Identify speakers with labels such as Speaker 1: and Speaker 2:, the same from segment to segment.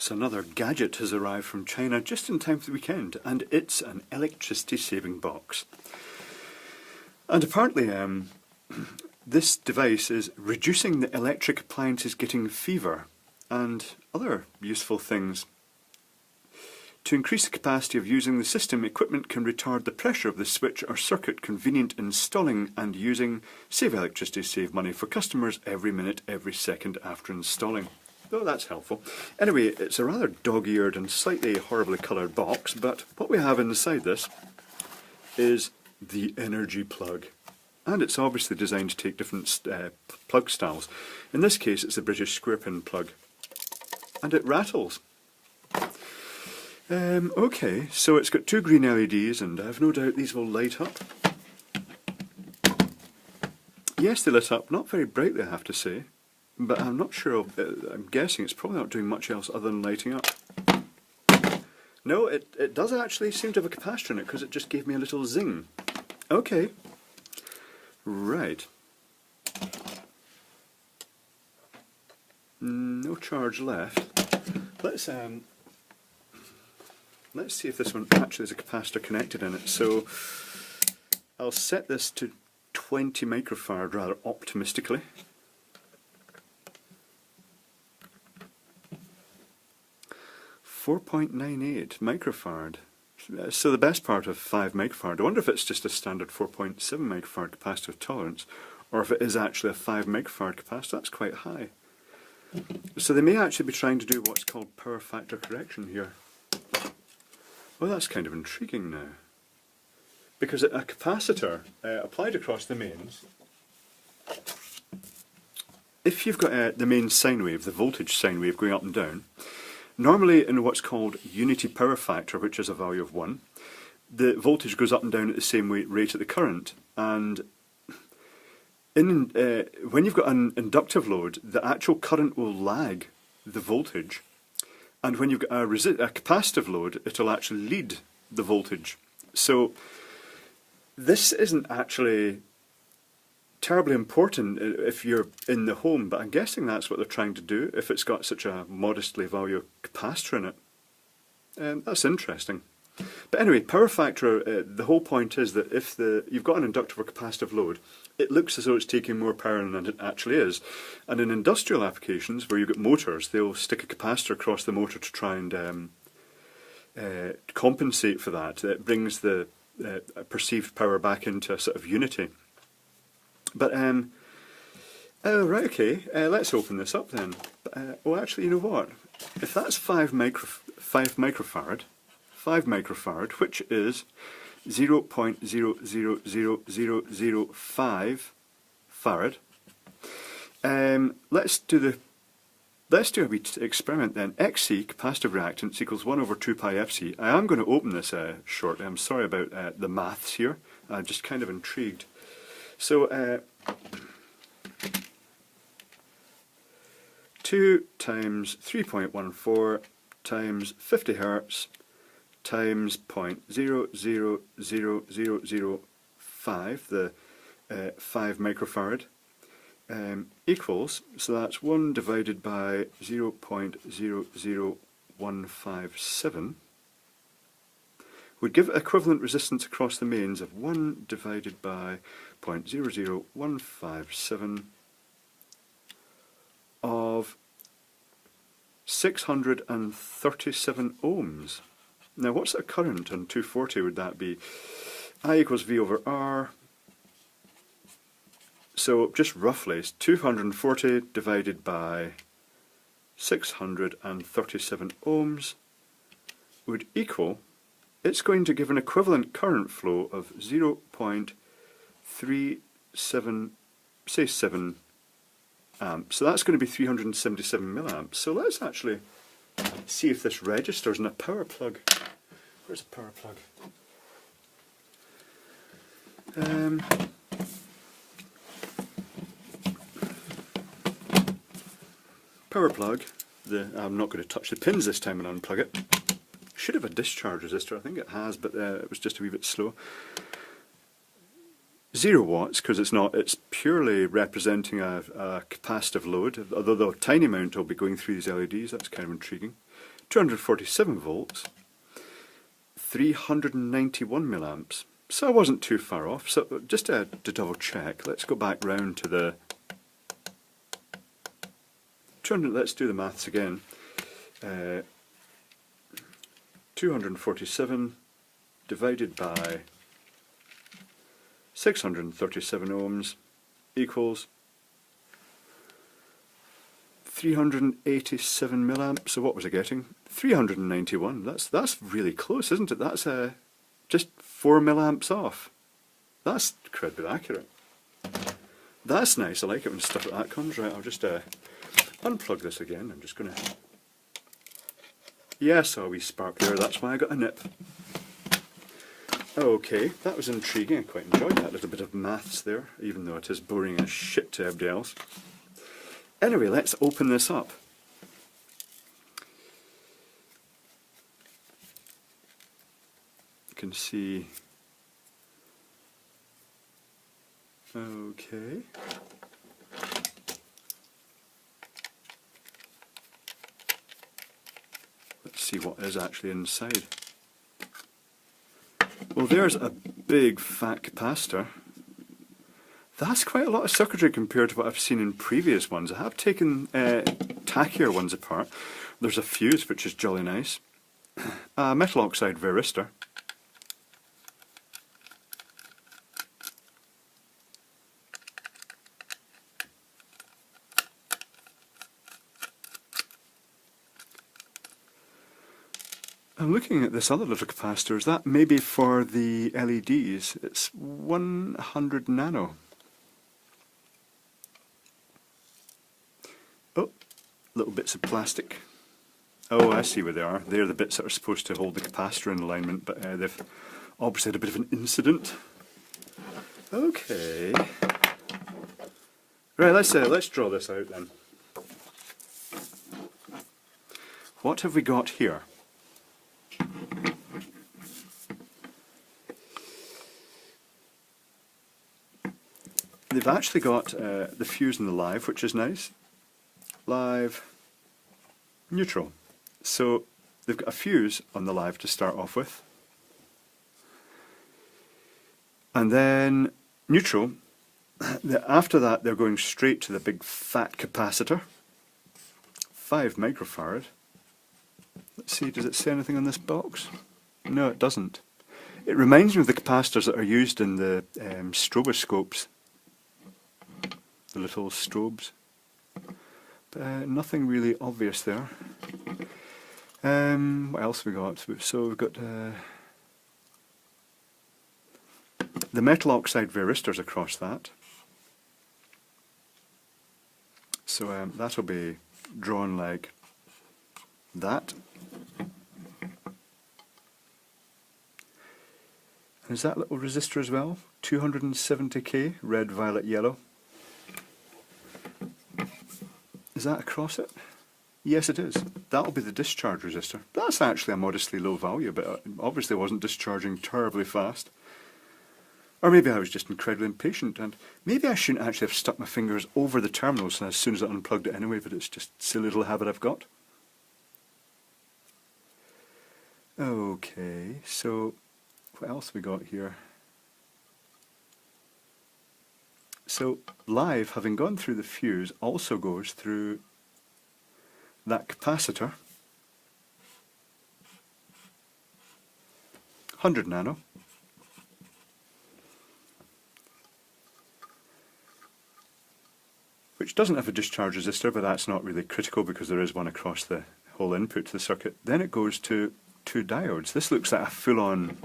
Speaker 1: So another gadget has arrived from China just in time for the weekend, and it's an electricity saving box. And apparently this device is reducing the electric appliances getting fever and other useful things. To increase the capacity of using the system, equipment can retard the pressure of the switch or circuit. Convenient installing and using. Save electricity, save money for customers every minute, every second after installing. Oh, that's helpful. Anyway, it's a rather dog-eared and slightly horribly coloured box, but what we have inside this is the energy plug. And it's obviously designed to take different plug styles. In this case, it's a British square pin plug. And it rattles. Okay, so it's got two green LEDs, and I've no doubt these will light up. Yes, they lit up, not very brightly I have to say, but I'm not sure, I'm guessing it's probably not doing much else other than lighting up. No, it does actually seem to have a capacitor in it, because it just gave me a little zing. Okay. Right. No charge left. Let's see if this one actually has a capacitor connected in it. So I'll set this to 20 microfarad rather optimistically. .98 microfarad. So the best part of 5 microfarad. I wonder if it's just a standard 4.7 microfarad capacitive tolerance, or if it is actually a 5 microfarad capacitor. That's quite high. So they may actually be trying to do what's called power factor correction here. Well, that's kind of intriguing now. Because a capacitor applied across the mains, if you've got the main sine wave, the voltage sine wave going up and down, normally in what's called unity power factor, which is a value of 1, the voltage goes up and down at the same rate at the current. And when you've got an inductive load, the actual current will lag the voltage. And when you've got a capacitive load, it'll actually lead the voltage. So this isn't actually terribly important if you're in the home, but I'm guessing that's what they're trying to do if it's got such a modestly valued capacitor in it. That's interesting. But anyway, power factor, the whole point is that if you've got an inductive or capacitive load, it looks as though it's taking more power than it actually is. And in industrial applications where you've got motors, they'll stick a capacitor across the motor to try and compensate for that. It brings the perceived power back into a sort of unity. But, oh right, okay, let's open this up then. Oh, actually, you know what? If that's 5 microfarad, which is 0.000005 farad. Let's do a wee experiment then. XC, capacitive reactance, equals 1 over 2 pi fc. I am going to open this shortly. I'm sorry about the maths here. I'm just kind of intrigued. So 2 times 3.14 times 50 hertz times 0.00005, the 5 microfarad, equals, so that's 1 divided by 0.00157, would give equivalent resistance across the mains of 1 divided by 0.00157 of 637 ohms. Now what's the current on 240 would that be? I equals V over R. So just roughly, it's 240 divided by 637 ohms would equal, it's going to give an equivalent current flow of 0.37 amps. So that's going to be 377 milliamps. So let's actually see if this registers in a power plug. Where's a power plug? Power plug. I'm not going to touch the pins this time and unplug it. Should have a discharge resistor. I think it has, but it was just a wee bit slow. 0 watts because it's not, it's purely representing a capacitive load, although the tiny amount will be going through these LEDs, that's kind of intriguing. 247 volts, 391 milliamps. So I wasn't too far off. So just to double check, let's go back round to the 200, let's do the maths again. 247 divided by 637 ohms equals 387 milliamps. So what was I getting? 391. That's really close, isn't it? That's just 4 milliamps off. That's incredibly accurate. That's nice. I like it when stuff like that comes. Right, I'll just unplug this again. I'm just going to... Yeah, I saw a wee spark there. That's why I got a nip. Okay, that was intriguing. I quite enjoyed that little bit of maths there, even though it is boring as shit to everybody else. Anyway, let's open this up. You can see... Okay. Let's see what is actually inside. Well, there's a big fat capacitor. That's quite a lot of circuitry compared to what I've seen in previous ones. I have taken tackier ones apart. There's a fuse, which is jolly nice. A metal oxide varistor. I'm looking at this other little capacitor. Is that maybe for the LEDs? It's 100 nano. Oh, little bits of plastic. Oh, I see where they are. They're the bits that are supposed to hold the capacitor in alignment, but they've obviously had a bit of an incident. Okay. Right, let's draw this out then. What have we got here? They've actually got the fuse and the live, which is nice. Live, neutral. So they've got a fuse on the live to start off with. And then neutral. After that they're going straight to the big fat capacitor. 5 microfarad. Let's see, does it say anything on this box? No, it doesn't. It reminds me of the capacitors that are used in the stroboscopes. The little strobes. But nothing really obvious there. What else have we got? So we've got the metal oxide varistors across that. So that'll be drawn like that. And is that little resistor as well? 270k, red, violet, yellow. Is that across it? Yes, it is. That'll be the discharge resistor. That's actually a modestly low value, but it obviously wasn't discharging terribly fast. Or maybe I was just incredibly impatient, and maybe I shouldn't actually have stuck my fingers over the terminals as soon as I unplugged it anyway, but it's just a silly little habit I've got. Okay, so what else have we got here? So live, having gone through the fuse, also goes through that capacitor, 100 nano, which doesn't have a discharge resistor, but that's not really critical because there is one across the whole input to the circuit. Then it goes to 2 diodes. This looks like a full-on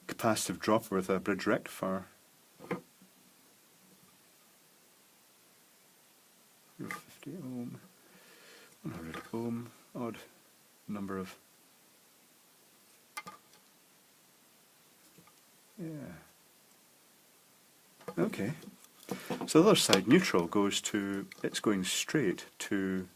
Speaker 1: capacitive dropper with a bridge rectifier. 50 ohm, 100 ohm, odd number of... Yeah. Okay. So the other side, neutral, goes to... It's going straight to...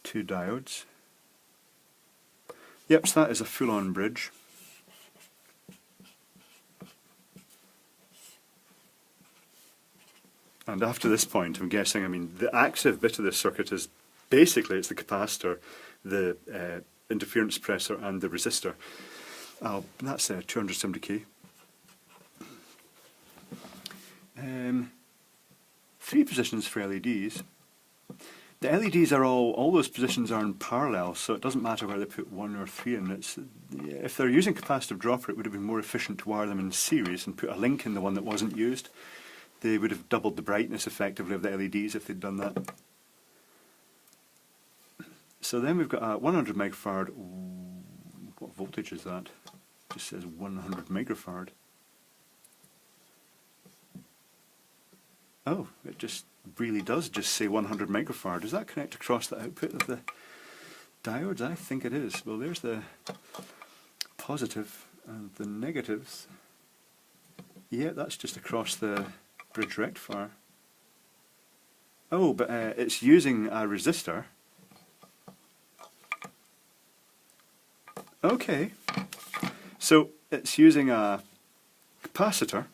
Speaker 1: 2 diodes. Yep, so that is a full-on bridge. And after this point, I'm guessing, I mean, the active bit of this circuit is basically it's the capacitor, the interference suppressor, and the resistor. That's 270k. 3 positions for LEDs. The LEDs are all those positions are in parallel, so it doesn't matter whether they put 1 or 3 in. If they're using capacitive dropper, it would have been more efficient to wire them in series and put a link in the one that wasn't used. They would have doubled the brightness effectively of the LEDs if they'd done that. So then we've got a 100 megafarad. What voltage is that? It just says 100 megafarad. Oh, it just really does just say 100 megafarad. Does that connect across the output of the diodes? I think it is. Well, there's the positive and the negatives. Yeah, that's just across the bridge rectifier. Oh, but it's using a resistor. Okay, so it's using a capacitor,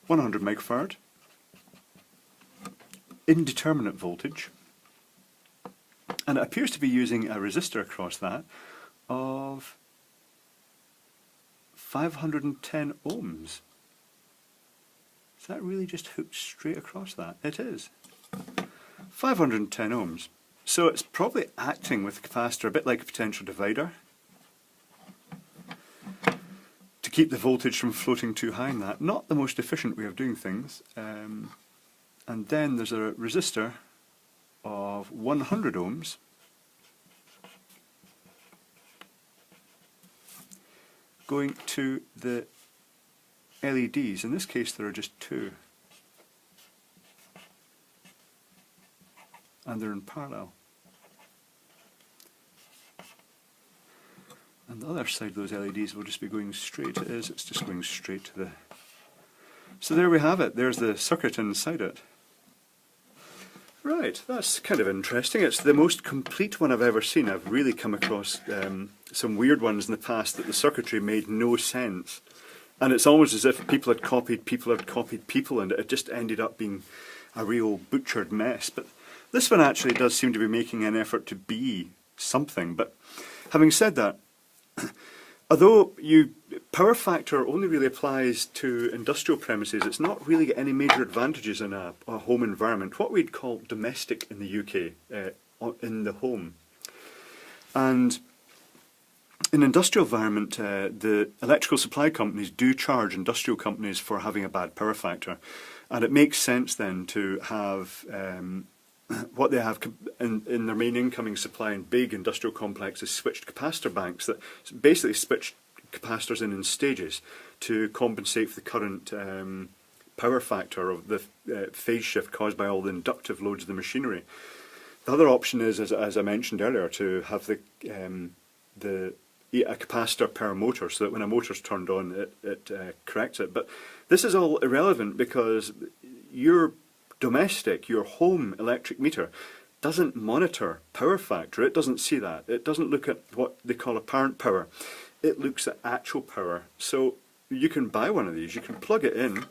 Speaker 1: 100 megafarad, indeterminate voltage, and it appears to be using a resistor across that of 510 ohms. Is that really just hooked straight across that? It is. 510 ohms. So it's probably acting with the capacitor a bit like a potential divider to keep the voltage from floating too high in that. Not the most efficient way of doing things. And then there's a resistor of 100 ohms going to the LEDs. In this case there are just 2. And they're in parallel. And the other side of those LEDs will just be going straight, it's just going straight to the... So there we have it, there's the circuit inside it. Right, that's kind of interesting. It's the most complete one I've ever seen. I've really come across some weird ones in the past that the circuitry made no sense. And it's almost as if people had copied people and it just ended up being a real butchered mess. But this one actually does seem to be making an effort to be something. But having said that, although power factor only really applies to industrial premises, it's not really got any major advantages in a home environment, what we'd call domestic in the UK, in the home. And in industrial environment, the electrical supply companies do charge industrial companies for having a bad power factor. And it makes sense then to have what they have in their main incoming supply in big industrial complexes, switched capacitor banks that basically switch capacitors in stages to compensate for the current power factor of the phase shift caused by all the inductive loads of the machinery. The other option is, as I mentioned earlier, to have a capacitor per motor, so that when a motor's turned on, it corrects it. But this is all irrelevant because your domestic, your home electric meter doesn't monitor power factor. It doesn't see that. It doesn't look at what they call apparent power. It looks at actual power. So you can buy one of these, you can plug it in,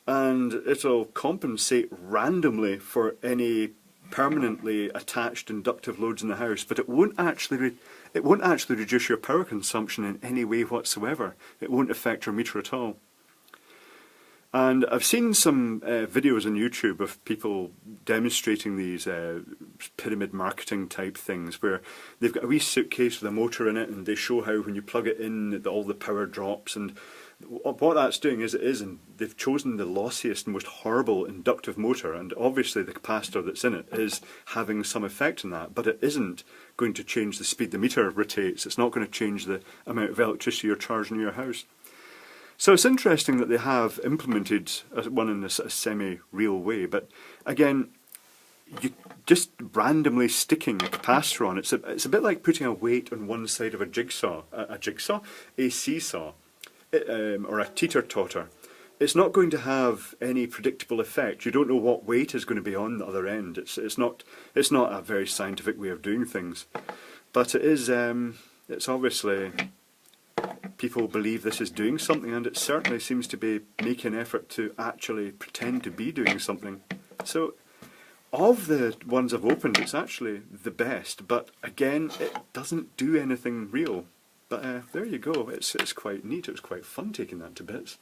Speaker 1: and it'll compensate randomly for any permanently attached inductive loads in the house, but it won't actually reduce your power consumption in any way whatsoever. It won't affect your meter at all. And I've seen some videos on YouTube of people demonstrating these pyramid marketing type things where they've got a wee suitcase with a motor in it and they show how when you plug it in all the power drops, and what that's doing is and they've chosen the lossiest and most horrible inductive motor, and obviously the capacitor that's in it is having some effect on that, but it isn't going to change the speed the meter rotates. It's not going to change the amount of electricity you're charging your house. So it's interesting that they have implemented one in a semi-real way, but again, you just randomly sticking a capacitor on, it's a bit like putting a weight on one side of a seesaw, or a teeter-totter. it's not going to have any predictable effect. You don't know what weight is going to be on the other end. It's not a very scientific way of doing things, but it is. It's obviously, people believe this is doing something, and it certainly seems to be making an effort to actually pretend to be doing something. So, of the ones I've opened, it's actually the best. But again, it doesn't do anything real. But there you go. It's quite neat. It was quite fun taking that to bits.